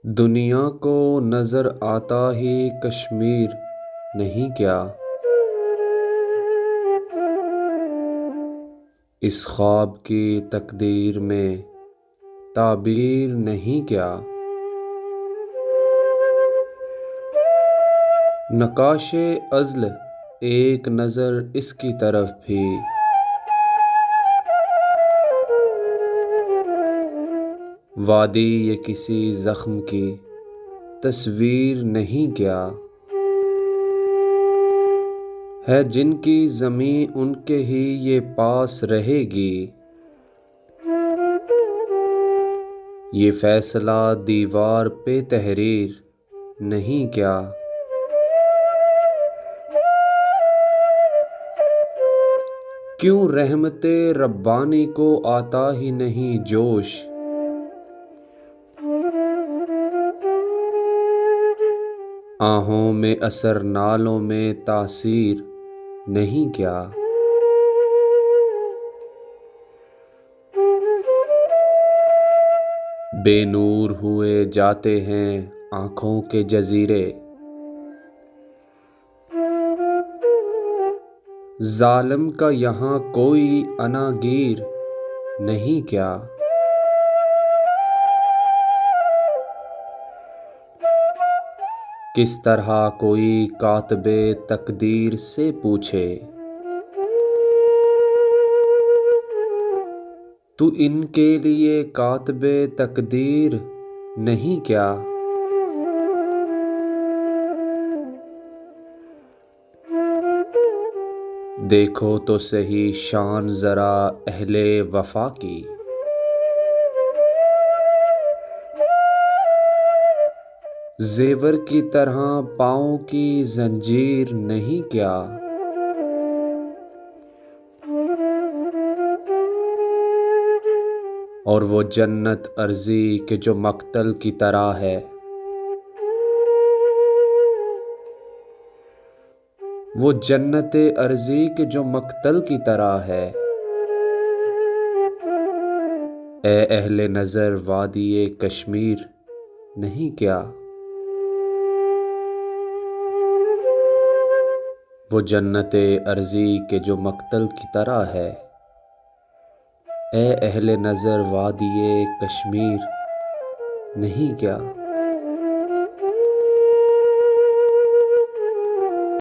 دنیا کو نظر آتا ہی کشمیر نہیں کیا، اس خواب کی تقدیر میں تعبیر نہیں کیا۔ نقاشِ ازل ایک نظر اس کی طرف بھی، وادی یہ کسی زخم کی تصویر نہیں کیا۔ ہے جن کی زمیں ان کے ہی یہ پاس رہے گی، یہ فیصلہ دیوار پہ تحریر نہیں کیا۔ کیوں رحمتِ ربانی کو آتا ہی نہیں جوش، آہوں میں اثر نالوں میں تاثیر نہیں کیا۔ بے نور ہوئے جاتے ہیں آنکھوں کے جزیرے، ظالم کا یہاں کوئی عناں گیر نہیں کیا۔ کس طرح کوئی کاتبِ تقدیر سے پوچھے، تو ان کے لیے کاتبِ تقدیر نہیں کیا۔ دیکھو تو سہی شان ذرا اہلِ وفا کی، زیور کی طرح پاؤں کی زنجیر نہیں کیا۔ اور وہ جنت ارضی کہ جو مقتل کی طرح ہے، وہ جنت ارضی کہ جو مقتل کی طرح ہے، اے اہل نظر وادی کشمیر نہیں کیا۔ وہ جنت ارضی کہ جو مقتل کی طرح ہے، اے اہل نظر وادی کشمیر نہیں کیا۔